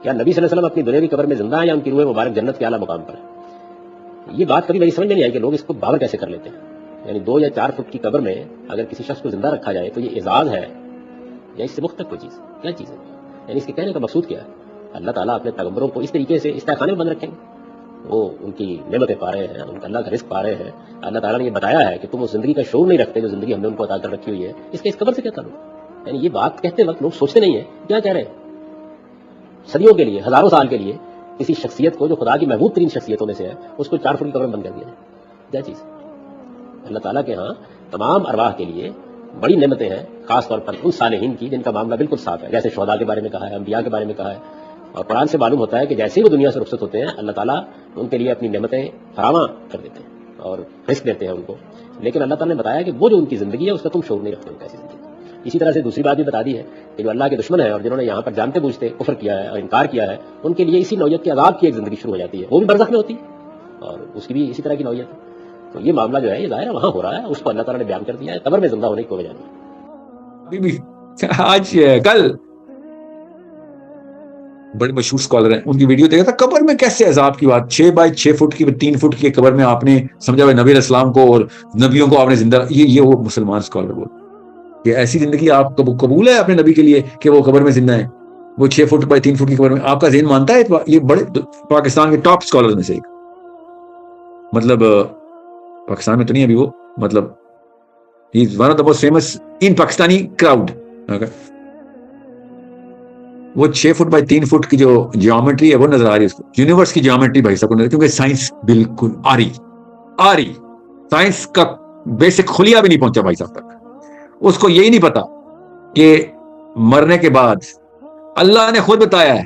کیا نبی صلی اللہ علیہ وسلم اپنی دنیاوی قبر میں زندہ ہیں یا ان کی روح مبارک جنت کے اعلیٰ مقام پر ہے؟ یہ بات کبھی میری سمجھ میں نہیں آئی کہ لوگ اس کو باور کیسے کر لیتے ہیں. یعنی 2 یا 4 فٹ کی قبر میں اگر کسی شخص کو زندہ رکھا جائے تو یہ اعزاز ہے یا اس سے مختلف کوئی چیز؟ کیا چیز ہے؟ یعنی اس کے کہنے کا مقصود کیا ہے؟ اللہ تعالیٰ اپنے پیغمبروں کو اس طریقے سے اس تہخانے میں بند رکھیں گے؟ وہ ان کی نعمتیں پا رہے ہیں, ان کا اللہ کا رزق پا رہے ہیں. اللہ تعالیٰ نے یہ بتایا ہے کہ تم اس زندگی کا شعور نہیں رکھتے جو زندگی ہم نے ان کو عطا کر رکھی ہوئی ہے, اس کے اس قبر سے کیا تعلق؟ یعنی یہ بات کہتے وقت لوگ سوچتے نہیں ہیں کیا کہہ رہے ہیں. صدیوں کے لیے, ہزاروں سال کے لیے کسی شخصیت کو جو خدا کی محبوب ترین شخصیتوں میں سے ہے اس کو 4 فٹ کی قبر میں بند کر دیا جائے, کیا چیز؟ اللہ تعالیٰ کے ہاں تمام ارواح کے لیے بڑی نعمتیں ہیں, خاص طور پر ان صالحین کی جن کا معاملہ بالکل صاف ہے, جیسے شہداء کے بارے میں کہا ہے, انبیاء کے بارے میں کہا ہے. اور قرآن سے معلوم ہوتا ہے کہ جیسے ہی وہ دنیا سے رخصت ہوتے ہیں اللہ تعالیٰ ان کے لیے اپنی نعمتیں فراواں کر دیتے ہیں اور رزق دیتے ہیں ان کو. لیکن اللہ تعالیٰ نے بتایا کہ وہ جو ان کی زندگی ہے اس کا تم شعور نہیں رکھتے ہو کیسی زندگی. اسی طرح سے دوسری بات بھی بتا دی ہے کہ جو اللہ کے دشمن ہیں اور جنہوں نے یہاں پر جانتے بوجھتے کفر کیا ہے اور انکار کیا ہے, ان کے لیے اسی نوعیت کے عذاب کی ایک زندگی شروع ہو جاتی ہے, وہ بھی برزخ میں ہوتی ہے اور اس کی بھی اسی طرح کی نوعیت ہے. تو یہ معاملہ جو ہے یہ ظاہر ہے وہاں ہو رہا ہے, اس کو اللہ تعالیٰ نے بیان کر دیا ہے. قبر میں زندہ ہونے کی کوئی وجہ نہیں. آج کل بڑے مشہور اسکالر ہیں, ان کی ویڈیو دیکھا تھا, قبر میں کیسے عذاب کی بات, 6 بائی 6 فٹ کی 3 فٹ کی قبر میں آپ نے سمجھا نبی علیہ السلام کو اور نبیوں کو آپ نے زندہ, یہ وہ مسلمان اسکالر بول کہ ایسی زندگی آپ کو قبول ہے اپنے نبی کے لیے کہ وہ قبر میں زندہ ہیں, وہ 6 فٹ بائی 3 فٹ کی قبر میں؟ آپ کا ذہن مانتا ہے؟ یہ بڑے پاکستان کے ٹاپ اسکالر میں سے ایک, مطلب پاکستان میں تو نہیں ابھی وہ, مطلب he is one of the most famous in Pakistani crowd. وہ 6 فٹ بائی 3 فٹ کی جو جیومیٹری ہے وہ نظر آ رہی ہے اس کو, یونیورس کی جیومیٹری بھائی سب کو نظر, کیونکہ سائنس بالکل آ رہی سائنس کا بیسک خلیہ بھی نہیں پہنچا بھائی صاحب تک. اس کو یہی نہیں پتا کہ مرنے کے بعد اللہ نے خود بتایا ہے,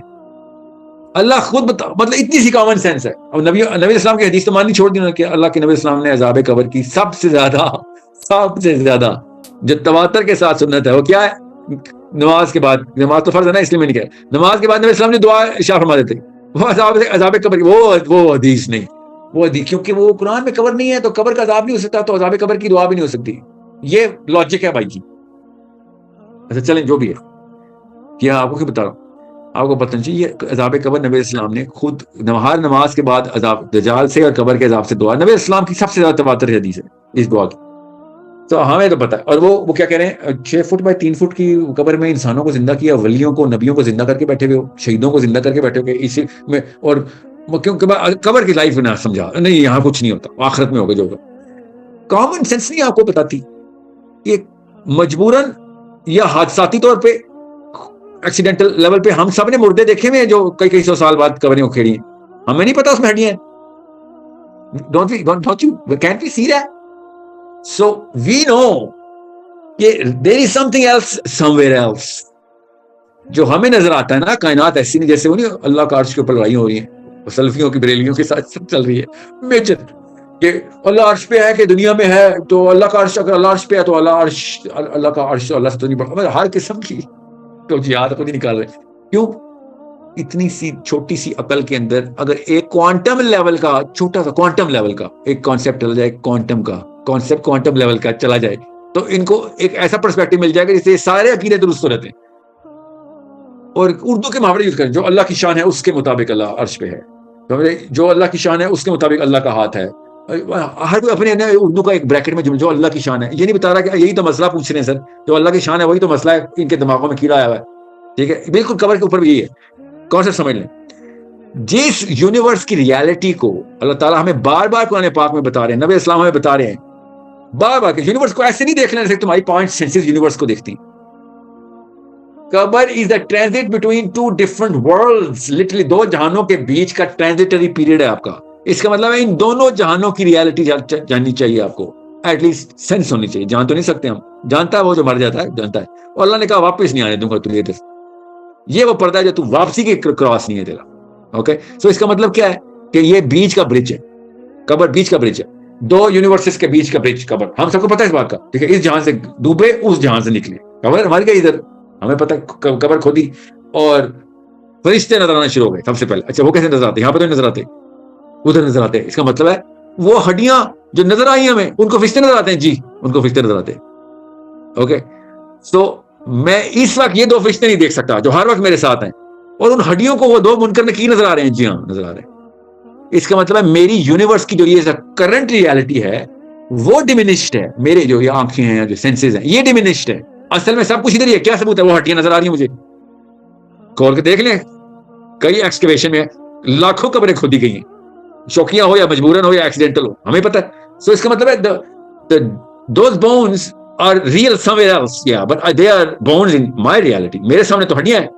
اللہ خود مطلب اتنی سی کامن سینس ہے. اور نبی اسلام کی حدیث تو ماننی چھوڑ دی کہ اللہ کے نبی اسلام نے عذاب قبر کی سب سے زیادہ جو تواتر کے ساتھ سنت ہے وہ کیا ہے؟ نماز کے بعد, نماز تو فرض ہے نا اس لیے میں نہیں کہہ, نماز کے بعد نبی اسلام نے دعا ارشاد فرما دیتے, وہ عذاب قبر کی وہ حدیث نہیں, وہ حدیث کیونکہ وہ قرآن میں قبر نہیں ہے تو قبر کا عذاب نہیں ہو سکتا, تو عذاب قبر کی دعا بھی نہیں ہو سکتی. یہ لاجک ہے بھائی جی. اچھا چلیں جو بھی ہے, کیا آپ کو کیا بتا رہا ہوں, آپ کو پتہ نہیں چاہیے یہ عذاب قبر نبی اسلام نے خود ہر نماز کے بعد عذاب دجال سے اور قبر کے عذاب سے دعا, نبی اسلام کی سب سے زیادہ تواتر حدیث ہے اس دعا کی, تو ہمیں تو پتہ ہے. اور وہ کیا کہہ رہے ہیں, 6 فٹ بائی 3 فٹ کی قبر میں انسانوں کو زندہ کیا, ولیوں کو نبیوں کو زندہ کر کے بیٹھے ہوئے ہو, شہیدوں کو زندہ کر کے بیٹھے ہوئے اسی میں, اور کیونکہ قبر کی لائف نہ سمجھا نہیں, یہاں کچھ نہیں ہوتا, آخرت میں ہوگا جو ہوگا. کامن سینس نہیں آپ کو بتاتی کہ مجبوراً یا حادثاتی طور پہ ایکسیڈنٹل لیول پہ ہم سب نے مردے دیکھے ہوئے ہیں جو کئی 100 سال بعد قبریں اکھیڑی ہیں, ہمیں نہیں پتا اس میں ہڈیاں ہیں. Don't you can't we see that? So we know کہ there is something else somewhere else. جو ہمیں نظر آتا ہے نا, کائنات ایسی نہیں جیسے وہ نہیں اللہ کا عرش کے اوپر لڑائی ہو رہی ہے سلفیوں کی بریلیوں کے ساتھ سب چل رہی ہے میجر, کہ اللہ عرش پہ ہے کہ دنیا میں ہے, تو اللہ کا عرش, اگر اللہ عرش پہ ہے تو اللہ کا عرش اللہ سے تو نہیں بڑھا. ہر قسم کی تو یاد خود ہی نکال رہے. کیوں؟ اتنی سی چھوٹی سی عقل کے اندر اگر ایک کوانٹم لیول کا, چھوٹا سا کوانٹم لیول کا ایک کانسیپٹ چلا جائے, کوانٹم کا کانسیپٹ کوانٹم لیول کا چلا جائے, تو ان کو ایک ایسا پرسپیکٹو مل جائے گا جس سے سارے عقیدے درست ہو رہتے ہیں. اور اردو کے محاورے یوز کریں, جو اللہ کی شان ہے اس کے مطابق اللہ عرش پہ ہے, جو اللہ کی شان ہے اس کے مطابق اللہ کا ہاتھ ہے. ہر کوئی اپنے اردو کا ایک بریکٹ میں جو اللہ کی شان ہے, یہ نہیں بتا رہا کہ یہی تو مسئلہ پوچھ رہے ہیں سر, جو اللہ کی شان ہے وہی تو مسئلہ ہے, ان کے دماغوں میں کیڑا آیا ہوا ہے. ٹھیک ہے, بالکل قبر کے اوپر بھی یہی ہے کانسیپٹ سمجھ لیں. جس یونیورس کی ریالٹی کو اللہ تعالیٰ ہمیں بار بار قرآن پاک میں بتا رہے ہیں, نبی اسلام ہمیں بتا رہے ہیں بار بار کہ یونیورس کو ایسے نہیں دیکھ لینا جیسے تمہاری 5 سینسز یونیورس کو دیکھتی ہیں. قبر is the transit between 2 different worlds, literally 2 جہانوں کے بیچ کا ٹرانزٹری پیریڈ ہے آپ کا. اس کا مطلب ہے ان دونوں جہانوں کی ریالٹی جاننی چاہیے آپ کو, ایٹ لیسٹ سینس ہونی چاہیے. جان تو نہیں سکتے ہم, جانتا ہے وہ جو مر جاتا ہے جانتا ہے, اور اللہ نے کہا واپس نہیں آنے دوں گا تجھے, یہ وہ پردہ ہے جو تو واپسی کے کراس نہیں ہے تیرا. اوکے, سو اس کا مطلب کیا ہے کہ یہ بیچ کا برج ہے, قبر بیچ کا برج ہے, 2 یونیورسز کے بیچ کا برج قبر. ہم سب کو پتہ ہے اس بات کا, ٹھیک ہے, اس جہان سے ڈوبے اس جہان سے نکلے, قبر ہماری گئی ادھر, ہمیں پتہ قبر کھودی اور فرشتے نظر آنا شروع ہو گئے سب سے پہلے. اچھا وہ کیسے نظر آتے؟ یہاں پہ تو نہیں نظر آتے, ادھر نظر آتے. اس کا مطلب ہے وہ ہڈیاں جو نظر آئی ہمیں ان کو فرشتے نظر آتے ہیں, جی ان کو فرشتے نظر آتے ہیں. اوکے, سو میں اس وقت یہ 2 فرشتے نہیں دیکھ سکتا جو ہر وقت میرے ساتھ ہیں, اور ان ہڈیوں کو وہ 2 منکر نکیر نظر آ رہے ہیں. جی ہاں نظر آ رہے ہیں. اس کا مطلب ہے میری یونیورس کی جو یہ کرنٹ ریالٹی ہے وہ ڈیمینشڈ ہے. میرے جو یہ آنکھیں ہیں جو سینسز ہیں یہ ڈیمینشڈ ہے. اصل میں سب کچھ ادھر ہی ہے. کیا ثبوت ہے؟ وہ ہڈیاں نظر آ رہی ہیں مجھے. کھول کے دیکھ لیں, کئی ایکسکیویشن میں لاکھوں قبریں کھودی گئی ہیں, شوقیہ ہو یا مجبوراً ہو یا ایکسیڈنٹل ہو, ہمیں پتہ ہے. سو اس کا مطلب ہے those bones are real somewhere else, یا but they are bones in my reality. میرے سامنے تو ہڈیاں ہیں,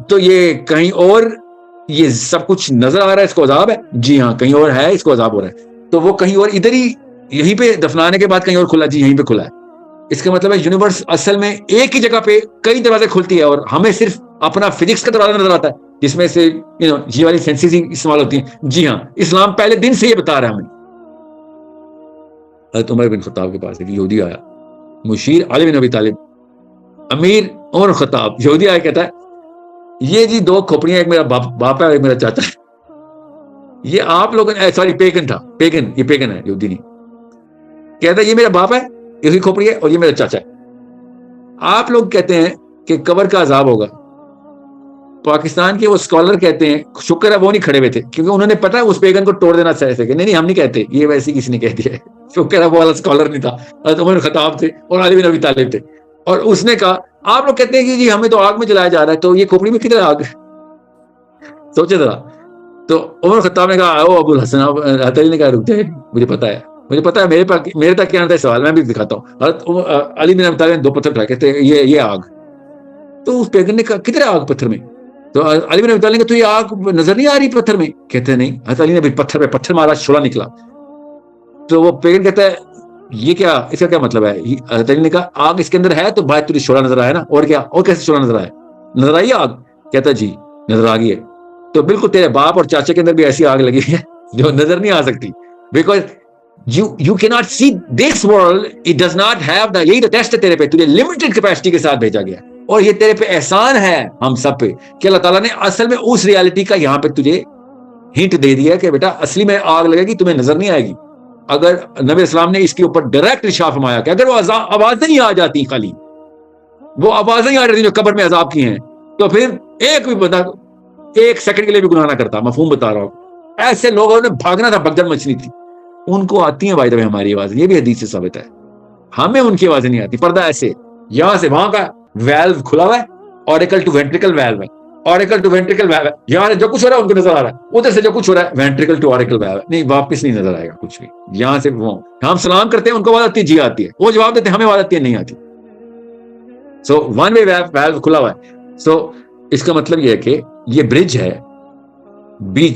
تو یہ کہیں اور یہ سب کچھ نظر آ رہا ہے, اس کو عذاب ہے. جی ہاں کہیں اور ہے, اس کو عذاب ہو رہا ہے. تو وہ کہیں اور ادھر ہی یہیں پہ دفنانے کے بعد کہیں اور کھلا, جی یہیں پہ کھلا ہے. اس کا مطلب ہے یونیورس اصل میں ایک ہی جگہ پہ کئی دروازے کھلتی ہے, اور ہمیں صرف اپنا فزکس کا دروازہ نظر آتا ہے جس میں سے یہ والی سینسز ہی استعمال ہوتی ہیں. جی ہاں اسلام پہلے دن سے یہ بتا رہا ہے ہمیں. حضرت عمر بن خطاب کے پاس ایک یہودی آیا, مشیر علی بن ابی طالب, امیر عمر خطاب. یہودی آیا کہتا ہے یہ جی 2 کھوپڑیاں, ایک میرا باپ ہے اور ایک میرا چاچا ہے. یہ آپ لوگوں نے سوری پیگن تھا, پیگن, یہ پیگن ہے یہودی نہیں. کہتا ہے یہ میرا باپ ہے, یہی کھوپڑی ہے, اور یہ میرا چاچا ہے. آپ لوگ کہتے ہیں کہ قبر کا عذاب ہوگا. پاکستان کے وہ اسکالر کہتے ہیں شکر ہے وہ نہیں کھڑے ہوئے تھے, کیونکہ انہوں نے پتا اس پیگن کو توڑ دینا چاہتے کہ نہیں ہم نہیں کہتے, یہ ویسے کسی نے کہہ دیا ہے. شکر ہے وہ والا اسکالر نہیں تھا, حضرت عمر خطاب تھے اور علی بن ابی طالب تھے. اور اس نے کہا آپ لوگ کہتے ہیں کہ جی ہمیں تو آگ میں جلایا جا رہا ہے, تو یہ کھوپڑی میں کدھر آگ ہے؟ سوچے ذرا. تو عمر خطاب نے کہا او ابو الحسن, حضرت علی نے کہا رک جائے, مجھے پتا ہے میرے تک کیا آتا ہے سوال, میں بھی دکھاتا ہوں. حضرت علی بن ابی طالب نے 2 پتھر اٹھائے, کہتے ہیں یہ آگ. تو اس پیغمبر نے کہا کدھر ہے آگ پتھر میں؟ تو علی بن ابی طالب نے کہا تو یہ آگ نظر نہیں آ رہی پتھر میں؟ کہتے ہیں نہیں. حضرت علی نے بھی پتھر پہ پتھر مارا, شعلہ نکلا. تو وہ پیغمبر کہتا ہے یہ کیا, اس کا کیا مطلب ہے؟ حضرت علی نے کہا آگ اس کے اندر ہے تو بھائی تجھے شعلہ نظر آیا نا, اور کیا, اور کیسے شعلہ نظر آیا؟ نظر آئی آگ؟ کہتا ہے جی نظر آ گئی ہے. تو بالکل تیرے باپ اور چاچے کے اندر بھی ایسی آگ لگی ہے جو نظر نہیں آ سکتی, because you cannot see this world, it does not have the, یہی تو ٹیسٹ ہے تیرے پہ, تجھے لمیٹڈ کیپیسٹی کے ساتھ بھیجا گیا. اور یہ تیرے پہ احسان ہے ہم سب پہ کہ اللہ تعالیٰ نے اصل میں اس ریالٹی کا یہاں پہ تجھے ہنٹ دے دیا کہ بیٹا اصلی میں آگ لگے گی, تمہیں نظر نہیں آئے گی. اگر نبی اسلام نے اس کے اوپر ڈائریکٹ ارشاد فرمایا کہ اگر وہ آوازیں ہی آ جاتی, خالی وہ آوازیں ہی آ جاتی جو قبر میں عذاب کی ہیں, تو پھر ایک بھی بندہ 1 سیکنڈ کے لیے بھی گناہ نہ کرتا. مفہوم بتا رہا ہوں. ایسے لوگوں نے بھاگنا تھا, بگدڑ مچنی تھی. ان کو آتی ہیں بائی دا وے ہماری آوازیں, یہ بھی حدیث سے ثابت ہے. ہمیں ان کی آوازیں نہیں آتی. پردہ ایسے یہاں سے وہاں کا ویلو کھلا ہوا ہے, اوریکل ٹو وینٹریکل ویلو ہے, اوریکل ٹو وینٹریکل ویلو ہے. یہاں سے جو کچھ ہو رہا ہے ان کو نظر آ رہا ہے, ادھر سے جو کچھ ہو رہا ہے وینٹریکل ٹو اوریکل ویلو ہے. نہیں واپس نہیں نظر آئے گا کچھ بھی. یہاں سے وہ ہم سلام کرتے ہیں, ان کو آواز آتی ہے, جی آتی ہے. وہ جواب دیتے ہیں, ہمیں آواز آتی ہے, نہیں آتی. سو ون وے ویلو کھلا ہوا ہے. سو اس کا مطلب یہ ہے کہ یہ برج ہے,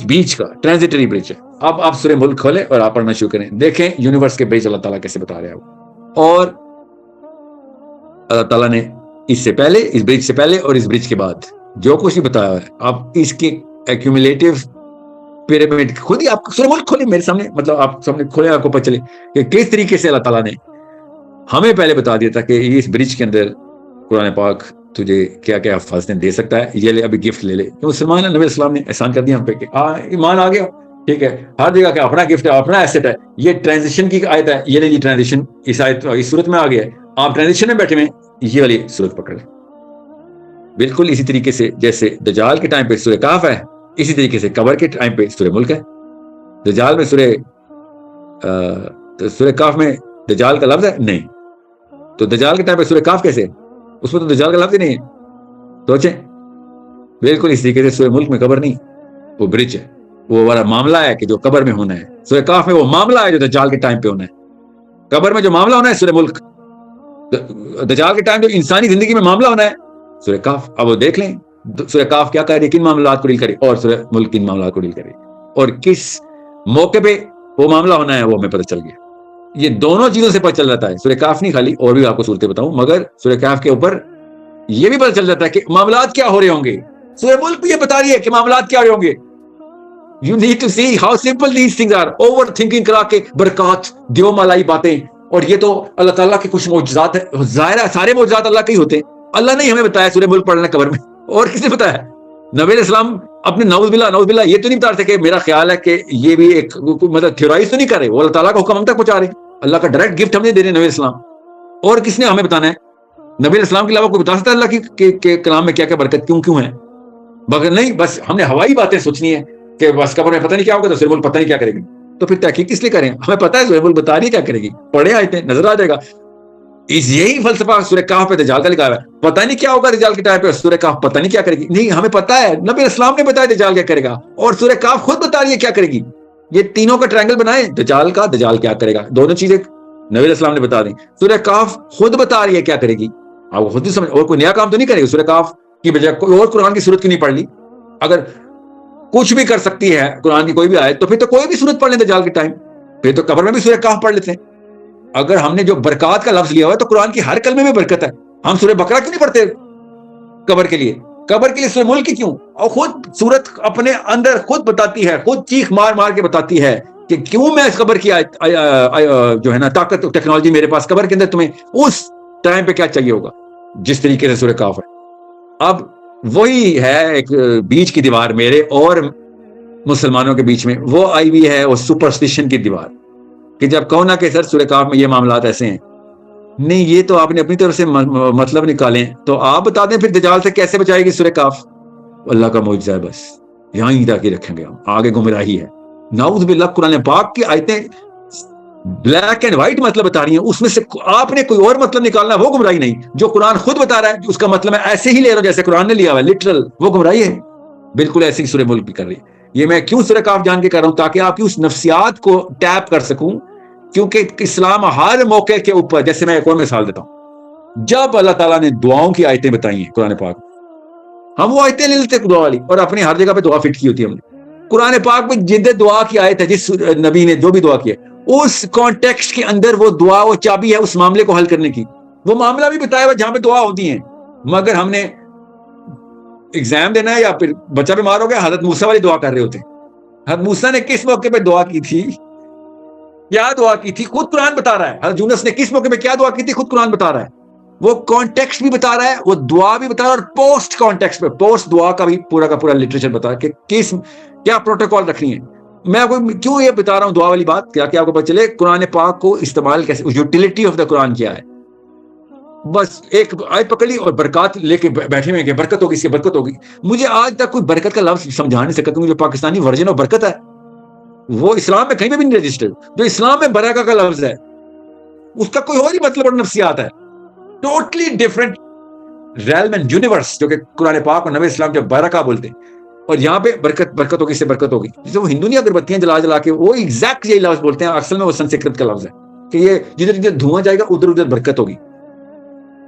بیچ کا ٹرانزٹری برج ہے. اب آپ سورہ ملک کھولیں اور آپ پڑھنا شروع کریں, دیکھیں یونیورس کے برج اللہ تعالیٰ کیسے بتا رہے ہیں. اور اللہ تعالیٰ نے اس سے پہلے, اس برج سے پہلے اور اس برج کے بعد جو کچھ بھی بتایا ہے, آپ اس کے ایکومولیٹو پیرامڈ خود ہی آپ سورہ ملک کھولیں میرے سامنے, مطلب آپ سامنے کھولیں, آپ کو پتہ چلے کہ کس طریقے سے اللہ تعالیٰ نے ہمیں پہلے بتا دیا تھا کہ اس برج کے اندر قرآن پاک تجھے کیا کیا حفاظتیں دے سکتا ہے. یہ لے, ابھی گفٹ لے لے. مسلمان نبی اسلام نے احسان کر دیا ہم پہ کہ ایمان آ گیا, ٹھیک ہے, ہر جگہ کا اپنا گفٹ ہے, اپنا ایسٹ ہے. یہ ٹرانزیشن کی آیت ہے, یہ نہیں ٹرانزیشن اس آیت اس صورت میں آ گیا ہے, آپ ٹرانزیشن میں بیٹھے ہوئے, یہ والی صورت پکڑ لیں. بالکل اسی طریقے سے جیسے دجال کے ٹائم پہ سورہ کہف ہے, اسی طریقے سے قبر کے ٹائم پہ سورہ ملک ہے. دجال میں سورہ کہف میں دجال کا لفظ ہے نہیں, تو دجال کے ٹائم پہ سورہ کہف کیسے, اس میں تو دجال کا لفظ ہی نہیں ہے. سوچیں, بالکل اس طریقے سے سورہ ملک میں قبر نہیں, وہ برج ہے, وہ والا معاملہ ہے کہ جو قبر میں ہونا ہے. سورہ کہف میں وہ معاملہ ہے جو دجال کے ٹائم پہ ہونا ہے. قبر میں جو معاملہ ہونا ہے سورہ ملک, دجال کے ٹائم جو انسانی زندگی میں معاملہ ہونا ہے سورہ کہف. اب وہ دیکھ لیں سورہ کہف کیا کہہ رہی ہے, کن معاملات کو ڈیل کرے, اور سورہ ملک کن معاملات کو ڈیل کرے, اور کس موقع پہ وہ معاملہ ہونا ہے وہ ہمیں پتہ چل گیا. یہ دونوں چیزوں سے پتہ چل جاتا ہے. سورہ کہف نہیں خالی, اور بھی آپ کو صورتیں بتاؤں, مگر سورہ کہف کے اوپر یہ بھی پتہ چل جاتا ہے کہ معاملات کیا ہو رہے ہوں گے. سورہ ملک بھی یہ بتا رہی ہے کہ معاملات کیا ہو رہے ہوں گے. You need to see how simple these things are. Overthinking کرا کے برکات, دیو مالائی باتیں, اور یہ تو اللہ تعالیٰ کے کچھ معجزات ہیں. ظاہر ہے سارے معجزات اللہ کے ہی ہوتے ہیں. اللہ نے ہمیں بتایا سورہ ملک پڑھنا قبر میں, اور کس نے بتایا؟ نبی علیہ السلام اپنے نعوذ باللہ یہ تو نہیں بتا رہے کہ میرا خیال ہے کہ یہ بھی ایک مطلب تھیورائز تو نہیں کر رہے, وہ اللہ تعالیٰ کا حکم ہم تک پہنچا رہے ہیں. اللہ کا ڈائریکٹ گفٹ ہم نے دے رہے نبی علیہ السلام. اور کس نے ہمیں بتانا ہے؟ نبی علیہ السلام کے علاوہ کوئی بتا سکتا ہے اللہ کے کلام میں کیا کیا برکت کیوں ہے؟ مگر نہیں بس ہم نے ہوائی باتیں سوچنی ہے کہ بس قبر میں پتہ نہیں کیا ہوگا تو سورہ ملک پتہ نہیں کیا کرے گی. تو پھر تحقیق کس لیے کریں؟ ہمیں پتہ ہے سورہ ملک بتا رہی ہے کیا کرے گی, پڑھے آئے تھے نظر آ جائے گا. یہی فلسفہ سورہ کہف پہ دجال کا لکھا ہوا ہے. پتہ نہیں کیا ہوگا دجال کے ٹائم پہ, سورہ کہف پتہ نہیں کیا کرے گی. نہیں, ہمیں پتہ ہے, نبی اسلام نے بتایا دجال کیا کرے گا, اور سورہ کہف خود بتا رہی ہے کیا کرے گی. یہ تینوں کا ٹرائنگل بنائیں, دجال کیا کرے گا, دونوں چیزیں نبی اسلام نے بتا دی. سورہ کہف خود بتا رہی ہے کیا کرے گی, آپ خود ہی سمجھ, اور کوئی نیا کام تو نہیں کرے گی. سورہ کہف کی بجائے کوئی اور قرآن کی صورت کیوں نہیں پڑھ لی؟ اگر کچھ بھی کر سکتی ہے قرآن کی کوئی بھی آیت, تو پھر تو کوئی بھی صورت پڑھ لیں دجال کے ٹائم, پھر تو قبر میں بھی سورہ کہف پڑھ لیتے ہیں. اگر ہم نے جو برکات کا لفظ لیا ہوا ہے تو قرآن کی ہر کلمے میں برکت ہے. ہم سورہ بقرہ کیوں نہیں پڑھتے قبر کے لیے؟ قبر کے لیے سورہ ملک کی کیوں؟ اور خود سورت اپنے اندر خود بتاتی ہے, خود چیخ مار مار کے بتاتی ہے کہ کیوں میں اس قبر کی جو ہے نا طاقت ٹیکنالوجی میرے پاس, قبر کے اندر تمہیں اس ٹائم پہ کیا چاہیے ہوگا, جس طریقے سے سورہ کہف ہے. اب وہی ہے ایک بیچ کی دیوار میرے اور مسلمانوں کے بیچ میں, وہ آئی ہوئی ہے وہ سپرسٹیشن کی دیوار, کہ جب کہو نا کہ سر سورہ کہف میں یہ معاملات ایسے ہیں, نہیں یہ تو آپ نے اپنی طرف سے مطلب نکالیں, تو آپ بتا دیں پھر دجال سے کیسے بچائے گی سورہ کہف. اللہ کا معجزہ ہے, بس یہاں ہی جا کے رکھیں گے ہم, آگے گمراہی ہے. نعوذ باللہ, قرآن پاک کی آیتیں بلیک اینڈ وائٹ مطلب بتا رہی ہیں, اس میں سے آپ نے کوئی اور مطلب نکالنا, وہ گمراہی نہیں. جو قرآن خود بتا رہا ہے اس کا مطلب میں ایسے ہی لے رہا ہوں جیسے قرآن نے لیا ہوا ہے, لٹرل, وہ گمراہی ہے. بالکل ایسے ہی سورہ ملک بھی کر رہی ہے. یہ میں کیوں سورہ کہف جان کے کر رہا ہوں, تاکہ آپ کی اس نفسیات کو ٹیپ کر سکوں, کیونکہ اسلام ہر موقع کے اوپر, جیسے میں ایک اور مثال دیتا ہوں, جب اللہ تعالیٰ نے دعاؤں کی آیتیں بتائی ہیں قرآن پاک, ہم وہ آیتیں لے لیتے دعا والی, اور اپنی ہر جگہ پہ دعا فٹ کی ہوتی ہے ہم نے. قرآن پاک میں جن دعا کی آیت ہے, جس نبی نے جو بھی دعا کی ہے, اس کانٹیکسٹ کے اندر وہ دعا, وہ چابی ہے اس معاملے کو حل کرنے کی. وہ معاملہ بھی بتایا ہوا جہاں پہ دعا ہوتی ہیں, مگر ہم نے ایگزام دینا ہے یا پھر بچہ بیمار ہو گیا, حضرت موسیٰ والی دعا کر رہے ہوتے ہیں. حضرت موسیٰ نے کس موقع پہ دعا کی تھی, کیا دعا کی تھی, خود قرآن بتا رہا ہے. حضرت یونس نے کس موقع پہ کیا دعا کی تھی, خود قرآن بتا رہا ہے. وہ کانٹیکسٹ بھی بتا رہا ہے, وہ دعا بھی بتا رہا ہے, اور پوسٹ کانٹیکسٹ پہ, پوسٹ دعا کا بھی پورا کا پورا لٹریچر بتا رہا ہے کہ کس کیا پروٹوکول رکھنی ہے. میں آپ کو کیوں یہ بتا رہا ہوں دعا والی بات, کیا کہ آپ کو پتہ چلے قرآن پاک کو استعمال کیسے, یوٹیلٹی آف دا قرآن کیا ہے. بس ایک آیت پکڑ لی اور برکات لے کے بیٹھے ہوئے کہ برکت ہوگی, اس کی برکت ہوگی. مجھے آج تک کوئی برکت کا لفظ سمجھا نہیں سکتا, کیونکہ جو پاکستانی ورژن آف برکت ہے وہ اسلام میں کہیں پہ بھی نہیں رجسٹرڈ. جو اسلام میں برکت کا لفظ ہے اس کا کوئی اور ہی مطلب اور نفسیات ہے, totally different realm and universe, جو کہ قرآن پاک اور نبی اسلام جب برکہ بولتے ہیں, اور یہاں پہ برکت ہوگی, اس سے برکت ہوگی. جیسے وہ ہندو نہیں اگربتیاں جلا جلا کے وہ ایگزیکٹ یہی لفظ بولتے ہیں, اصل میں وہ سنسکرت کا لفظ ہے کہ یہ جدھر جدھر دھواں جائے گا ادھر ادھر برکت ہوگی,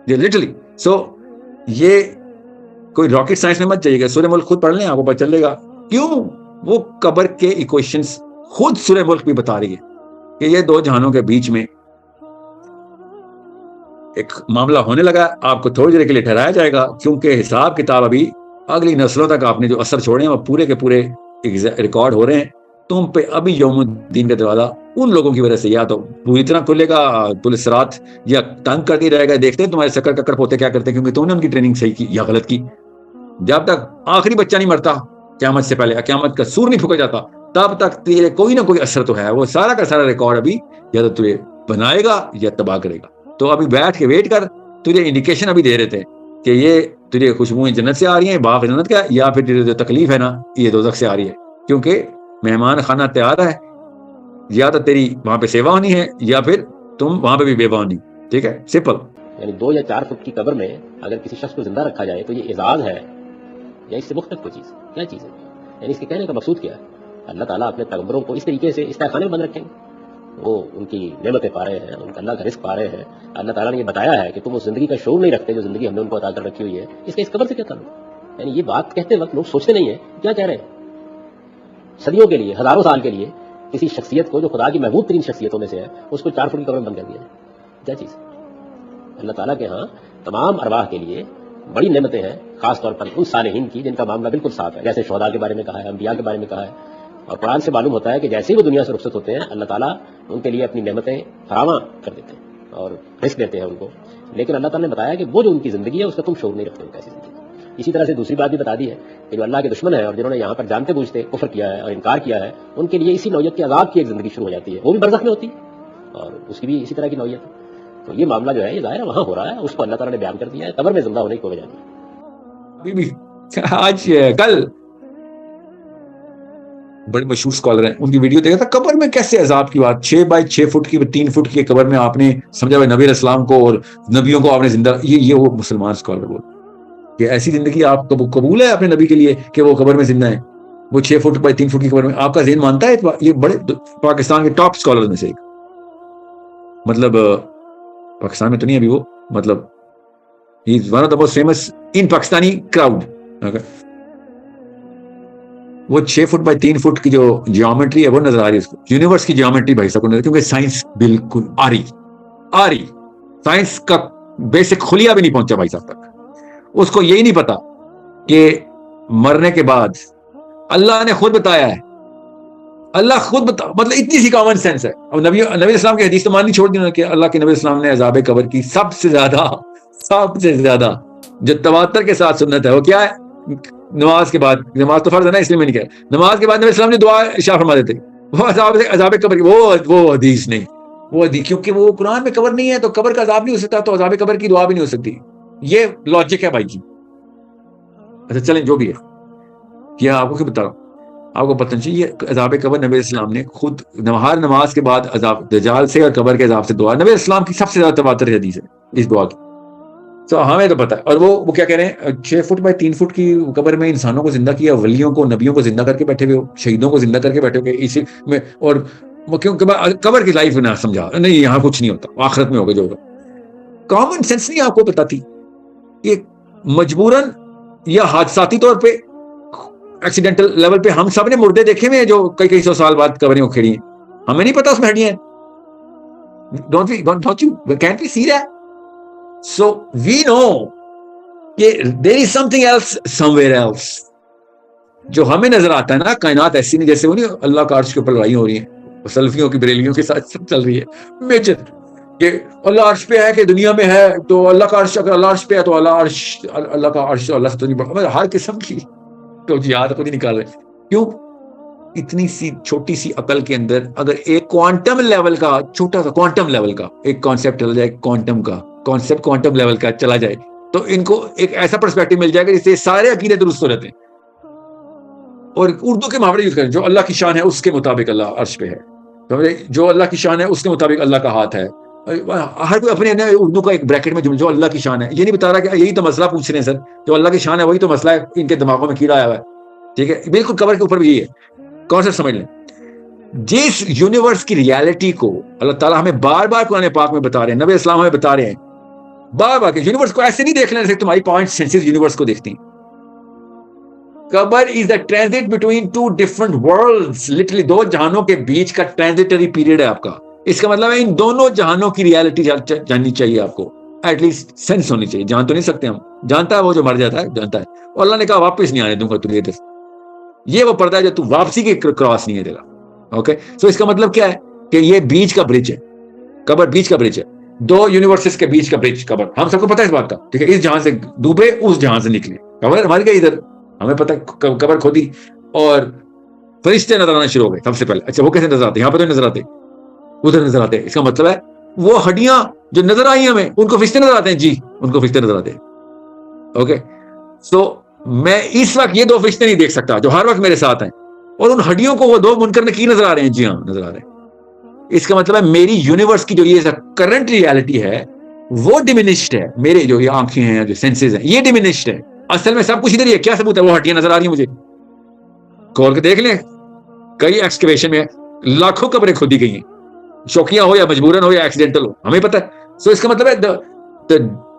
یہ لٹرلی. سو یہ کوئی راکٹ سائنس میں مت جائیے گا, سورہ ملک خود پڑھ لیں, آپ کو پتہ چلے گا کیوں وہ قبر کے ایکویشنز خود سورہ ملک بھی بتا رہی ہے کہ یہ دو جہانوں کے بیچ میں ایک معاملہ ہونے لگا. آپ کو تھوڑی دیر کے لیے ٹھہرایا جائے گا, کیونکہ حساب کتاب ابھی اگلی نسلوں تک آپ نے جو اثر چھوڑے ہیں وہ پورے کے پورے ریکارڈ ہو رہے ہیں. تم پہ ابھی یوم الدین کا دروازہ ان لوگوں کی وجہ سے یا تو پوری طرح کھلے گا پولیس رات, یا تنگ کرتی رہے گا, دیکھتے ہیں تمہارے سکر ککر پوتے کیا کرتے ہیں, کیونکہ تم نے ان کی ٹریننگ صحیح کی یا غلط کی. جب تک آخری بچہ نہیں مرتا قیامت سے پہلے, قیامت کا سور نہیں پھونکا جاتا, تب تک تیرے کوئی نہ کوئی اثر تو ہے. وہ سارا کا سارا ریکارڈ ابھی یا تو تجھے بنائے گا یا تباہ کرے گا. تو ابھی بیٹھ کے ویٹ کر, تجھے انڈیکیشن ابھی دے رہے تھے کہ یہ تجھے خوشبوئیں جنت سے آ رہی ہیں, باغ جنت کا, یا پھر تجھے جو تکلیف ہے نا یہ دوزخ سے آ رہی ہے, کیونکہ مہمان خانہ تیار ہے, یا تو تیری وہاں پہ سیوا ہونی ہے یا پھر تم وہاں پہ بھی بیوہ ہونی. ٹھیک ہے, سمپل. یعنی 2 یا 4 فٹ کی قبر میں اگر کسی شخص کو زندہ رکھا جائے تو یہ اعزاز ہے یا اس سے مختلف کوئی چیز, کیا چیز ہے؟ یعنی اس کے کہنے کا مقصود کیا ہے؟ اللہ تعالیٰ اپنے پیغمبروں کو اس طریقے سے اس تہخانے میں بند رکھیں گے, وہ ان کی نعمتیں پا رہے ہیں, ان کا اللہ کا رزق پا رہے ہیں. اللہ تعالیٰ نے یہ بتایا ہے کہ تم اس زندگی کا شعور نہیں رکھتے جو زندگی ہم نے ان کو عطا کر رکھی ہوئی ہے, اس کا اس قبر سے کیا تعلق؟ یعنی یہ بات کہتے وقت لوگ سوچتے نہیں ہیں کیا کہہ رہے ہیں. صدیوں کے لیے, ہزاروں سال کے لیے کسی شخصیت کو جو خدا کی محبوب ترین شخصیتوں میں سے ہے اس کو 4 فٹ کی قبر میں بند کر دیا ہے, کیا چیز؟ اللہ تعالیٰ کے ہاں تمام ارواح کے لیے بڑی نعمتیں ہیں, خاص طور پر ان صالحین کی جن کا معاملہ بالکل صاف ہے, جیسے شہداء کے بارے میں کہا ہے, انبیاء کے بارے میں کہا ہے. اور قرآن سے معلوم ہوتا ہے کہ جیسے ہی وہ دنیا سے رخصت ہوتے ہیں اللہ تعالیٰ ان کے لیے اپنی نعمتیں فراواں کر دیتے ہیں اور رزق دیتے ہیں ان کو. لیکن اللہ تعالیٰ نے بتایا کہ وہ جو ان کی زندگی ہے اس کا تم شعور نہیں رکھتے ان کیسی زندگی. اسی طرح سے دوسری بات بھی بتا دی ہے کہ جو اللہ کے دشمن ہیں اور جنہوں نے یہاں پر جانتے بوجھتے کفر کیا ہے اور انکار کیا ہے, ان کے لیے اسی نوعیت کے عذاب کی ایک زندگی شروع ہو جاتی ہے, وہ بھی برزخ میں ہوتی ہے اور اس کی بھی اسی طرح کی نوعیت ہے. تو یہ معاملہ جو ہے یہ ظاہر ہے وہاں ہو رہا ہے, اس کو اللہ تعالیٰ نے بیان کر دیا ہے, قبر میں زندہ ہونے کی کوئی وجہ نہیں. ابھی بھی آج کل بڑے مشہور اسکالر ہیں, ان کی ویڈیو دیکھا تھا, قبر میں کیسے عذاب کی بات, 6 بائی 6 فٹ کی 3 فٹ کی قبر میں آپ نے سمجھا نبی علیہ السلام کو اور نبیوں کو آپ نے زندہ, یہ وہ مسلمان اسکالر بول کہ ایسی زندگی آپ قبول ہے اپنے نبی کے لیے کہ وہ قبر میں زندہ ہیں, وہ 6 فٹ بائی 3 فٹ کی قبر میں, آپ کا ذہن مانتا ہے؟ یہ بڑے پاکستان کے ٹاپ اسکالر میں سے ایک, مطلب پاکستان میں تو نہیں ابھی وہ, مطلب he is one of the most famous in Pakistani crowd. وہ 6 فٹ بائی 3 فٹ کی جو جیومیٹری ہے وہ نظر آ رہی ہے اس کو, یونیورس کی جیومیٹری بھائی صاحب, کیونکہ سائنس بالکل آ رہی سائنس کا بیسک خلیہ بھی نہیں پہنچا بھائی صاحب تک. اس کو یہی نہیں پتا کہ مرنے کے بعد اللہ نے خود بتایا ہے, اللہ خود بتا, مطلب اتنی سی کامن سینس ہے. اب نبی اسلام کی حدیث تو ماننی چھوڑ دی کہ اللہ کے نبی اسلام نے عذاب قبر کی سب سے زیادہ جو تواتر کے ساتھ سنت ہے وہ کیا ہے؟ نماز کے بعد, نماز تو فرض ہے نا اس لیے میں نہیں کہا, نماز کے بعد نبی اسلام نے دعا ارشاد فرما دیتے, وہ عذاب قبر کی وہ حدیث نہیں, وہ حدیث کیونکہ وہ قرآن میں قبر نہیں ہے تو قبر کا عذاب نہیں ہو سکتا, تو عذاب قبر کی دعا بھی نہیں ہو سکتی. یہ لاجک ہے بھائی جی. اچھا چلیں جو بھی ہے, کیا آپ کو کیا بتا رہا ہوں, آپ کو پتہ نہیں, یہ عذاب قبر نبی اسلام نے خود ہر نماز کے بعد عذاب دجال سے اور قبر کے عذاب سے دعا, نبی اسلام کی سب سے زیادہ تواتر حدیث ہے اس دعا کی. تو ہمیں تو پتا ہے. اور وہ کیا کہہ رہے ہیں, 6 فٹ بائی 3 فٹ کی قبر میں انسانوں کو زندہ کیا, ولیوں کو نبیوں کو زندہ کر کے بیٹھے ہوئے, شہیدوں کو زندہ کر کے بیٹھے ہوئے اسی میں. اور وہ کیونکہ قبر کی لائف نہ سمجھا, نہیں یہاں کچھ نہیں ہوتا, آخرت میں ہوگا جو ہوگا. کامن سینس نہیں آپ کو بتاتی کہ مجبوراً یا حادثاتی طور پہ ایکسیڈنٹل لیول پہ ہم سب نے مردے دیکھے ہوئے ہیں جو کئی 100 سال بعد قبریں اکھڑی ہیں, ہمیں نہیں پتا اس میں ہڈیاں ہیں. Don't you can't we see that? So we know کہ there is something else somewhere else. جو ہمیں نظر آتا ہے نا, کائنات ایسی نہیں جیسے وہ نہیں اللہ کا عرش کے اوپر لڑائی ہو رہی ہیں سلفیوں کی بریلیوں کے ساتھ سب چل رہی ہے میجر, کہ اللہ عرش پہ ہے کہ دنیا میں ہے, تو اللہ کا عرش, اگر اللہ عرش پہ ہے تو اللہ کا عرش اللہ سے تو نہیں بڑھا, ہر قسم کی تو یاد خود ہی نکال رہے. کیوں؟ اتنی سی چھوٹی سی عقل کے اندر اگر ایک کوانٹم لیول کا, چھوٹا سا کوانٹم لیول کا ایک کانسیپٹ چلا جائے, کوانٹم کا کانسیپٹ کوانٹم لیول کا چلا جائے, تو ان کو ایک ایسا پرسپیکٹو مل جائے گا جس سے سارے عقیدے درست ہو رہتے ہیں. اور اردو کے محاورے یوز کریں, جو اللہ کی شان ہے اس کے مطابق اللہ عرش پہ ہے, جو اللہ کی شان ہے اس کے مطابق اللہ کا ہاتھ ہے. ہر کوئی اپنے اردو کا ایک بریکٹ میں جو اللہ کی شان ہے, یہ نہیں بتا رہا کہ یہی تو مسئلہ پوچھ رہے ہیں سر, جو اللہ کی شان ہے وہی تو مسئلہ ہے, ان کے دماغوں میں کیڑا آیا ہوا ہے. ٹھیک ہے, بالکل قبر کے اوپر بھی یہی ہے کانسیپٹ سمجھ لیں. جس یونیورس کی ریالٹی کو اللہ تعالیٰ ہمیں بار بار قرآن پاک میں بتا رہے ہیں, نبی اسلام ہمیں بتا رہے ہیں بار بار کہ یونیورس کو ایسے نہیں دیکھ لینا جیسے تمہاری 5 سینسز یونیورس کو دیکھتی ہیں. قبر is the transit between 2 different worlds, literally 2 جہانوں کے بیچ کا ٹرانزٹری پیریڈ ہے آپ کا. اس کا مطلب ہے ان دونوں جہانوں کی ریالٹی جاننی چاہیے آپ کو, ایٹ لیسٹ سینس ہونی چاہیے. جان تو نہیں سکتے ہم, جانتا ہے وہ جو مر جاتا ہے جانتا ہے, اور اللہ نے کہا واپس نہیں آنے دوں گا تجھے, یہ وہ پردہ ہے جو تو واپسی کے کراس نہیں ہے تیرا. اوکے, سو اس کا مطلب کیا ہے کہ یہ بیچ کا برج ہے, قبر بیچ کا برج ہے, 2 یونیورسز کے بیچ کا برج قبر. ہم سب کو پتہ ہے اس بات کا, ٹھیک ہے, اس جہاں سے ڈوبے اس جہاں سے نکلے, قبر ہماری گئی ادھر, ہمیں پتہ ہے قبر کھودی اور فرشتے نظر آنا شروع ہو گئے سب سے پہلے. اچھا وہ کیسے نظر آتے, یہاں پہ تو نظر آتے, ادھر نظر آتے. اس کا مطلب ہے وہ ہڈیاں جو نظر آئی ہمیں ان کو فرشتے نظر آتے ہیں, جی ان کو فرشتے نظر آتے ہیں. اوکے, سو میں اس وقت یہ 2 فرشتے نہیں دیکھ سکتا جو ہر وقت میرے ساتھ ہیں, اور ان ہڈیوں کو وہ 2 منکر نکیر نظر آ رہے ہیں, جی ہاں نظر آ رہے ہیں. اس کا مطلب ہے میری یونیورس کی جو یہ کرنٹ ریالٹی ہے وہ ڈیمینشڈ ہے, میرے جو یہ آنکھیں ہیں جو سینسز ہیں یہ ڈیمینشڈ ہے. اصل میں سب کچھ ادھر ہی ہے. کیا ثبوت ہے؟ وہ ہڈیاں نظر آ رہی ہیں مجھے, کھول کے دیکھ لیں, کئی ایکسکیویشن میں لاکھوں قبریں کھودی گئی ہیں, شوقیاں ہو یا مجبوراً ہو یا ایکسیڈنٹل ہو, ہمیں پتہ ہے. سو اس کا مطلب ہے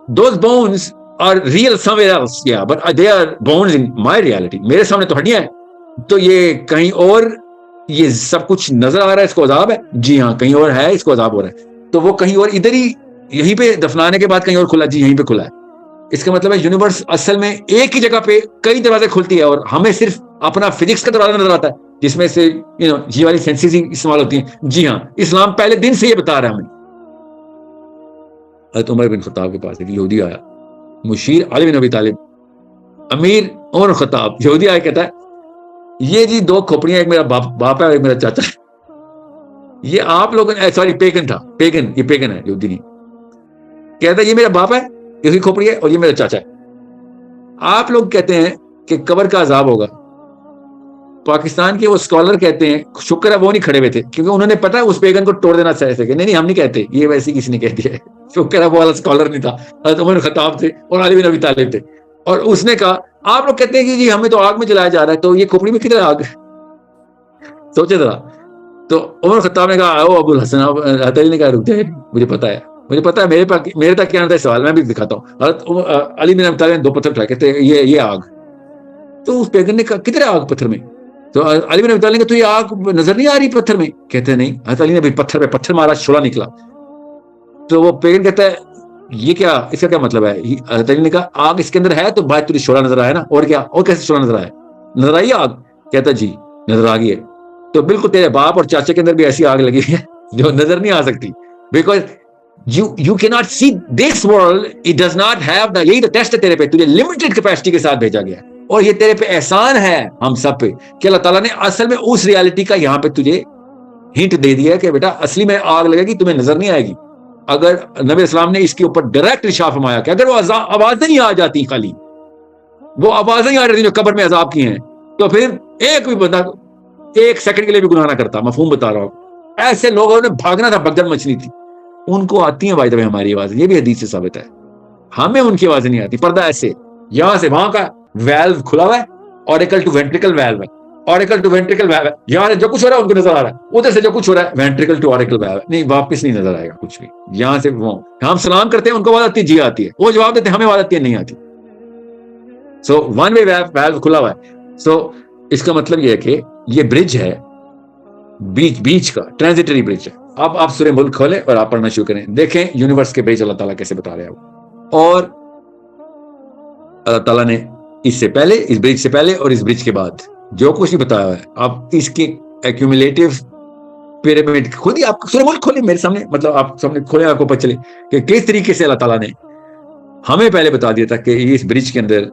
those bones are real somewhere else, yeah, but they are bones in my reality. میرے سامنے تو ہڈیاں ہیں, تو یہ کہیں اور یہ سب کچھ نظر آ رہا ہے, اس کو عذاب ہے, جی ہاں کہیں اور ہے, اس کو عذاب ہو رہا ہے. تو وہ کہیں اور ادھر ہی یہیں پہ دفنانے کے بعد کہیں اور کھلا, جی یہیں پہ کھلا ہے. اس کا مطلب ہے یونیورس اصل میں ایک ہی جگہ پہ کئی دروازے کھلتی ہے, اور ہمیں صرف اپنا فزکس کا دروازہ نظر آتا ہے جس میں سے جی والی سینسز ہی استعمال ہوتی ہیں. جی ہاں, اسلام پہلے دن سے یہ بتا رہا ہے ہمیں. حضرت عمر بن خطاب کے پاس ایک یہودی آیا, مشیر علی بن ابی طالب, امیر عمر خطاب, یہودی آیا, کہتا ہے یہ جی 2 کھوپڑیاں, ایک میرا باپ ہے اور ایک میرا چاچا ہے. یہ آپ لوگوں نے, سوری پیگن تھا, پیگن, یہ پیگن ہے یہودی نہیں. کہتا ہے یہ میرا باپ ہے, اس کی کھوپڑی ہے, اور یہ میرا چاچا ہے. آپ لوگ کہتے ہیں کہ قبر کا عذاب ہوگا. پاکستان کے وہ اسکالر کہتے ہیں, شکر ہے وہ نہیں کھڑے ہوئے تھے, کیونکہ انہوں نے پتا اس پیغن کو توڑ دینا چاہتے تھے کہ نہیں ہم نہیں کہتے, یہ ویسے کسی نے کہہ دیا ہے. شکر ہے وہ والا اسکالر نہیں تھا, حضرت عمر خطاب تھے اور علی بن ابی طالب تھے. اور اس نے کہا آپ لوگ کہتے ہیں کہ جی ہمیں تو آگ میں جلایا جا رہا ہے, تو یہ کھوپڑی میں کدھر آگ ہے, سوچے ذرا. تو عمر خطاب نے کہا او ابو الحسن, حضرت علی نے کہا رک جائے, مجھے پتا ہے میرے تک کیا آتا ہے سوال, میں بھی دکھاتا ہوں. حضرت علی بن ابی طالب نے 2 پتھر اٹھائے, کہتے یہ آگ. تو اس پیغمبر نے کہا کدھر ہے آگ پتھر میں؟ تو علی بن ابی طالب نے کہا تو یہ آگ نظر نہیں آ رہی پتھر میں؟ کہتے نہیں. حضرت علی نے بھی پتھر پہ پتھر مارا, شعلہ نکلا. تو وہ پیغمبر کہتا ہے یہ کیا, اس کا کیا مطلب ہے؟ حضرت علی نے کہا آگ اس کے اندر ہے تو بھائی تجھے شعلہ نظر آیا نا, اور کیا, اور کیسے شعلہ نظر آیا, نظر آئی آگ؟ کہتا جی نظر آ گئی ہے. تو بالکل تیرے باپ اور چاچے کے اندر بھی ایسی آگ لگی ہے جو نظر نہیں آ سکتی, because you cannot see this world, it does not have the, یہی تو ٹیسٹ ہے تیرے پہ, تجھے لمیٹڈ کیپیسٹی کے ساتھ بھیجا گیا ہے. اور یہ تیرے پہ احسان ہے ہم سب پہ کہ اللہ تعالیٰ نے اصل میں اس ریالٹی کا یہاں پہ تجھے ہنٹ دے دیا ہے کہ بیٹا اصلی میں آگ لگے گی, تمہیں نظر نہیں آئے گی. اگر نبی اسلام نے اس کے اوپر ڈائریکٹ ارشاد فرمایا کہ اگر وہ آوازیں نہیں آ جاتی, خالی وہ آوازیں نہیں آ رہی جو قبر میں عذاب کی ہیں, تو پھر ایک بھی بندہ 1 سیکنڈ کے لیے بھی گناہ نہ کرتا. مفہوم بتا رہا ہوں. ایسے لوگوں نے بھاگنا تھا, بگدڑ مچنی تھی. ان کو آتی ہیں بھائی ہماری آوازیں, یہ بھی حدیث سے ثابت ہے. ہمیں ان کی آوازیں نہیں آتی. پردہ ایسے یہاں سے وہاں کا ویلو کھلا ہوا ہے, اوریکل ٹو وینٹریکل ویلو ہے, اوریکل ٹو وینٹریکل ویلو ہے. یہاں سے جو کچھ ہو رہا ہے ان کو نظر آ رہا ہے, ادھر سے جو کچھ ہو رہا ہے وینٹریکل ٹو اوریکل ویلو ہے. نہیں, واپس نہیں نظر آئے گا کچھ بھی. یہاں سے وہ ہم سلام کرتے ہیں, ان کو آواز آتی ہے جی آتی ہے, وہ جواب دیتے ہیں ہمیں آواز آتی ہے نہیں آتی. سو ون وے ویلو کھلا ہوا ہے. سو اس کا مطلب یہ ہے کہ یہ برج ہے, بیچ کا ٹرانزٹری برج ہے. اب آپ سورہ ملک کھولیں اور آپ پڑھنا شروع کریں, دیکھیں یونیورس کے برج اللہ تعالیٰ کیسے بتا رہے ہیں. اور اللہ تعالیٰ نے اس سے پہلے, اس برج سے پہلے اور اس برج کے بعد جو کچھ بھی بتایا ہے, آپ اس کی ایکومولیٹو پیرامڈ خود ہی آپ سورہ ملک کھولیں میرے سامنے, مطلب آپ سامنے کھولیں, آپ کو پتہ چلے کہ کس طریقے سے اللہ تعالیٰ نے ہمیں پہلے بتا دیا تھا کہ اس برج کے اندر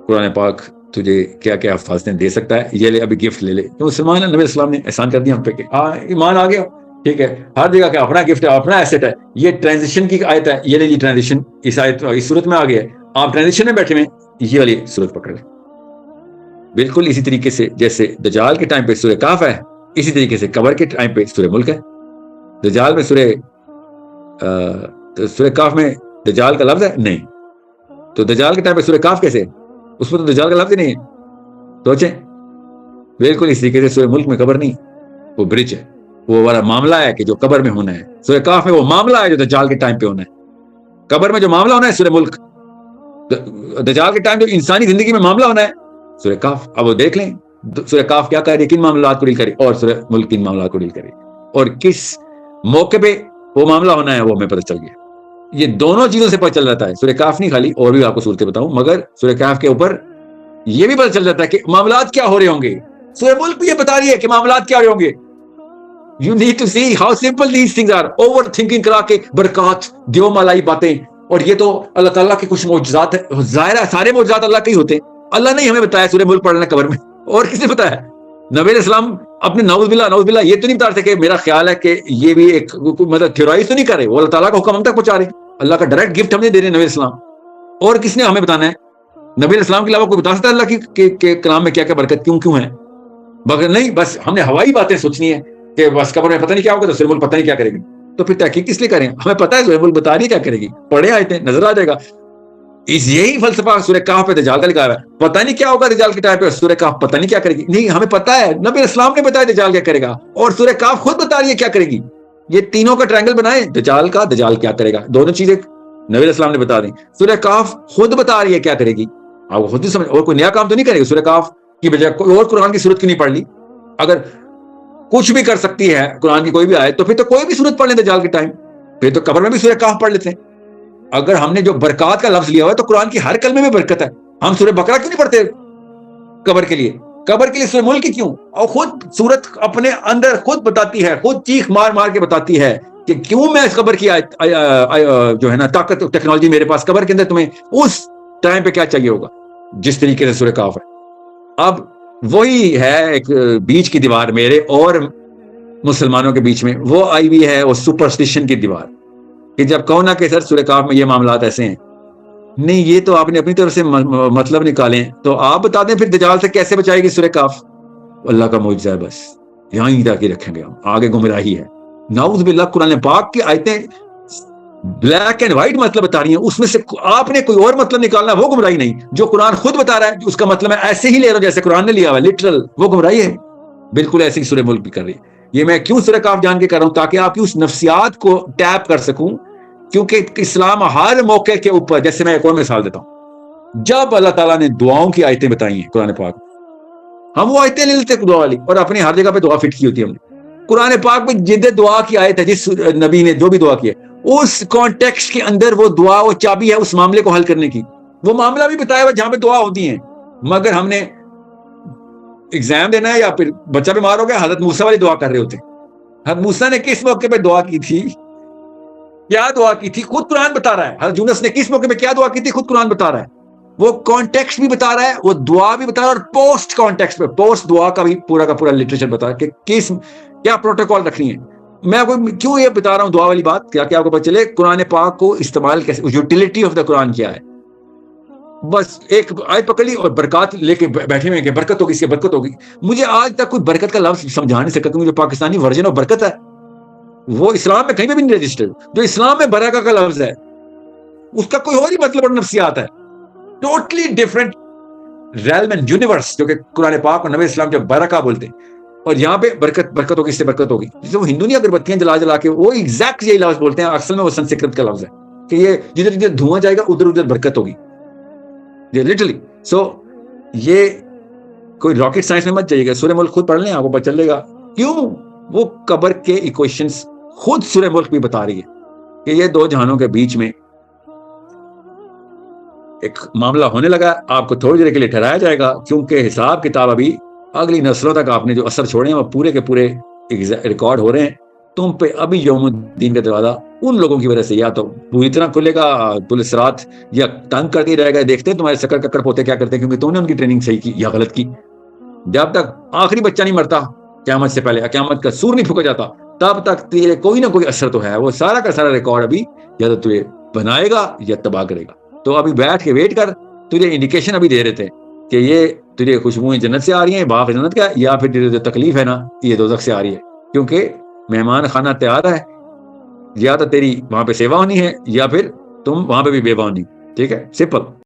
قرآن پاک تجھے کیا کیا حفاظتیں دے سکتا ہے. یہ لے, ابھی گفٹ لے لے. مسلمان نبی اسلام نے احسان کر دیا ہم پہ کہ ایمان آ گیا, ٹھیک ہے, ہر جگہ کا اپنا گفٹ ہے, اپنا ایسٹ ہے. یہ ٹرانزیشن کی آیت ہے, یہ لے یہ ٹرانزیشن اس آیت اس صورت میں آ گیا ہے. آپ ٹرانزیشن میں بیٹھے ہوئے, یہ والی صورت پکڑ لیں. بالکل اسی طریقے سے جیسے دجال کے ٹائم پہ سورہ کاف ہے, اسی طریقے سے قبر کے ٹائم پہ سورہ ملک ہے. دجال میں سورہ کاف میں دجال کا لفظ ہے نہیں, تو دجال کے ٹائم پہ سورہ کاف کیسے, اس میں تو دجال کا لفظ ہی نہیں ہے. سوچیں, بالکل اس طریقے سے سورہ ملک میں قبر نہیں, وہ برج ہے, وہ والا معاملہ ہے کہ جو قبر میں ہونا ہے. سورہ کاف میں وہ معاملہ ہے جو دجال کے ٹائم پہ ہونا ہے. قبر میں جو معاملہ ہونا ہے سورہ ملک, دجال کے ٹائم جو انسانی زندگی میں معاملہ ہونا ہے سورہ کاف. اب وہ دیکھ لیں سورہ کاف کیا کہہ رہی ہے, کن معاملات کو ڈیل کرے, اور سورہ ملک کن معاملات کو ڈیل کرے, اور کس موقع پہ وہ معاملہ ہونا ہے وہ ہمیں پتہ چل گیا. یہ دونوں چیزوں سے پتہ چل جاتا ہے. سورہ کاف نہیں خالی, اور بھی آپ کو صورتیں بتاؤں, مگر سورہ کاف کے اوپر یہ بھی پتہ چل جاتا ہے کہ معاملات کیا ہو رہے ہوں گے. سورہ ملک بھی یہ بتا رہی ہے کہ معاملات کیا ہو رہے ہوں گے. You need to see how simple these things are. Over thinking کرا کے برکات دیو مالائی باتیں, اور یہ تو اللہ تعالیٰ کے کچھ معجزات ہے. ظاہر ہے سارے معجزات اللہ کے ہی ہوتے ہیں. اللہ نے ہمیں بتایا سورہ ملک پڑھنا قبر میں, اور کس نے بتایا؟ نبی علیہ السلام اپنے نعوذ باللہ یہ تو نہیں بتا رہے کہ میرا خیال ہے کہ یہ بھی ایک مطلب تھیورائز تو نہیں کر رہے, وہ اللہ تعالیٰ کا حکم ہم تک پہنچا رہے ہیں. اللہ کا ڈائریکٹ گفٹ ہم نے دے رہے ہیں نبی علیہ السلام. اور کس نے ہمیں بتانا ہے؟ نبی علیہ السلام کے علاوہ کوئی بتا سکتا ہے اللہ کی کلام میں کیا کیا برکت کیوں ہے؟ مگر نہیں, بس ہم نے ہوائی باتیں سوچنی ہے کہ بس قبر میں پتہ نہیں کیا ہوگا, تو سورہ ملک پتہ نہیں کیا کرے گی. تو پھر تحقیق کس لیے کریں؟ ہمیں پتہ ہے سورہ ملک بتا رہی ہے کیا کرے گی, پڑھے آئے تھے نظر آ جائے گا. اس یہی فلسفہ سورہ کہف پہ دجال کا لکھا ہوا ہے. پتہ نہیں کیا ہوگا دجال کے ٹائم پہ, سورہ کہف پتہ نہیں کیا کرے گی. نہیں, ہمیں پتہ ہے, نبی اسلام نے بتایا دجال کیا کرے گا, اور سورہ کہف خود بتا رہی ہے کیا کرے گی. یہ تینوں کا ٹرائنگل بنائے, دجال کا, دجال کیا کرے گا, دونوں چیزیں نبی اسلام نے بتا دی. سورہ کہف خود بتا رہی ہے کیا کرے گی, آپ خود ہی سمجھ, اور کوئی نیا کام تو نہیں کرے گی. سورہ کہف کی بجائے کوئی اور قرآن کی صورت کیوں نہیں پڑھ لی؟ اگر کچھ بھی کر سکتی ہے قرآن کی کوئی بھی آیت, تو پھر تو کوئی بھی صورت پڑھ لیں دجال کے ٹائم, پھر تو قبر میں بھی سورہ کہف پڑھ لیتے ہیں. اگر ہم نے جو برکات کا لفظ لیا ہوا ہے تو قرآن کی ہر کلمے میں برکت ہے. ہم سورہ بقرہ کیوں نہیں پڑھتے قبر کے لیے؟ قبر کے لیے سورہ ملک کی کیوں؟ اور خود سورت اپنے اندر خود بتاتی ہے, خود چیخ مار مار کے بتاتی ہے کہ کیوں میں اس قبر کی جو ہے نا طاقت ٹیکنالوجی میرے پاس, قبر کے اندر تمہیں اس ٹائم پہ کیا چاہیے ہوگا, جس طریقے سے سورہ کہف ہے. اب وہی ہے ایک بیچ کی دیوار میرے اور مسلمانوں کے بیچ میں, وہ آئی ہوئی ہے وہ سپرسٹیشن کی دیوار, کہ جب کہو نا کہ سر سورہ کہف میں یہ معاملات ایسے ہیں, نہیں یہ تو آپ نے اپنی طرف سے مطلب نکالیں، تو آپ بتا دیں پھر دجال سے کیسے بچائے گی سورہ کاف؟ اللہ کا معجزہ ہے، بس یہاں ہی تاکہ رکھیں گے ہم، آگے گمراہی ہے نعوذ باللہ۔ قرآن پاک کی آیتیں بلیک اینڈ وائٹ مطلب بتا رہی ہیں، اس میں سے آپ نے کوئی اور مطلب نکالنا، وہ گمراہی نہیں۔ جو قرآن خود بتا رہا ہے اس کا مطلب میں ایسے ہی لے رہا ہوں جیسے قرآن نے لیا ہوا لٹرل، وہ گمراہی ہے۔ بالکل ایسی سورہ ملک بھی کر رہی ہے۔ یہ میں کیوں سورہ کاف جان کے کر رہا ہوں؟ تاکہ آپ کی اس نفسیات کو ٹیپ کر سکوں، کیونکہ اسلام ہر موقع کے اوپر، جیسے میں ایک اور مثال دیتا ہوں، جب اللہ تعالیٰ نے دعاؤں کی آیتیں بتائی ہیں قرآن پاک، ہم وہ آیتیں لے لیتے دعا والی اور اپنی ہر جگہ پہ دعا فٹ کی ہوتی ہے ہم نے۔ قرآن پاک میں جدت دعا کی آیت ہے، جس نبی نے جو بھی دعا کی ہے اس کانٹیکسٹ کے اندر وہ دعا وہ چابی ہے اس معاملے کو حل کرنے کی۔ وہ معاملہ بھی بتایا ہوا جہاں پہ دعا ہوتی ہیں، مگر ہم نے ایگزام دینا ہے یا پھر بچہ بیمار ہو گیا، حضرت موسیٰ والی دعا کر رہے ہوتے ہیں۔ حضرت موسیٰ نے کس موقع پہ دعا کی تھی، کیا دعا کی تھی، خود قرآن بتا رہا ہے۔ حضرت یونس نے کس موقع پہ کیا دعا کی تھی، خود قرآن بتا رہا ہے۔ وہ کانٹیکسٹ بھی بتا رہا ہے، وہ دعا بھی بتا رہا ہے، اور پوسٹ کانٹیکسٹ پہ پوسٹ دعا کا بھی پورا کا پورا لٹریچر بتا رہا ہے کہ کس کیا پروٹوکول رکھنی ہے۔ میں کیوں یہ بتا رہا ہوں دعا والی بات، کیا آپ کو پتہ چلے قرآن پاک کو استعمال کیسے، یوٹیلٹی آف دا قرآن کیا ہے۔ بس ایک آیت پکڑ لی اور برکات لے کے بیٹھے ہوئے کہ برکت ہوگی، اس کی برکت ہوگی۔ مجھے آج تک کوئی برکت کا لفظ سمجھا نہیں سکتا، کیونکہ جو پاکستانی ورژن آف برکت ہے وہ اسلام میں کہیں پہ بھی نہیں رجسٹرڈ۔ جو اسلام میں برکت کا لفظ ہے اس کا کوئی اور ہی مطلب اور نفسیات ہے، totally different realm and universe, جو کہ قرآن پاک اور نبی اسلام جب برکہ بولتے ہیں، اور یہاں پہ برکت ہوگی، اس سے برکت ہوگی۔ جسے وہ ہندو نہیں اگربتیاں جلا جلا کے وہ ایگزیکٹ یہی لفظ بولتے ہیں، اصل میں وہ سنسکرت کا لفظ ہے کہ یہ جدھر جدھر دھواں جائے گا ادھر ادھر برکت ہوگی، یہ لٹرلی۔ سو یہ کوئی راکٹ سائنس میں مت جائیے گا، سورہ ملک خود پڑھ لیں، آپ کو پتہ چلے گا کیوں وہ قبر کے ایکویشنز خود سورہ ملک بھی بتا رہی ہے کہ یہ دو جہانوں کے بیچ میں ایک معاملہ ہونے لگا، آپ کو تھوڑی دیر کے لیے ٹھہرایا جائے گا، کیونکہ حساب کتاب ابھی اگلی نسلوں تک آپ نے جو اثر چھوڑے ہیں وہ پورے کے پورے ریکارڈ ہو رہے ہیں۔ تم پہ ابھی یوم الدین کا دروازہ ان لوگوں کی وجہ سے یا تو پوری طرح کھلے گا، پولیس رات یا تنگ کرتے ہی رہے گا، دیکھتے ہیں تمہارے شکر ککڑ پوتے کیا کرتے ہیں، کیونکہ تم نے ان کی ٹریننگ صحیح کی یا غلط کی۔ جب تک آخری بچہ نہیں مرتا قیامت سے پہلے، قیامت کا سور نہیں پھونکا جاتا، تب تک تیرے کوئی نہ کوئی اثر تو ہے۔ وہ سارا کا سارا ریکارڈ ابھی یا تو تجھے بنائے گا یا تباہ کرے گا۔ تو ابھی بیٹھ کے ویٹ کر، تجھے انڈیکیشن ابھی دے رہے تھے کہ یہ تجھے خوشبوئیں جنت سے آ رہی ہیں، باغ جنت کا، یا پھر تجھے جو تکلیف ہے نا یہ دوزخ سے آ رہی ہے، کیونکہ مہمان خانہ تیار ہے، یا تو تیری وہاں پہ سیوا ہونی ہے یا پھر تم وہاں پہ بھی بیوہ ہونی۔ ٹھیک ہے، سمپل۔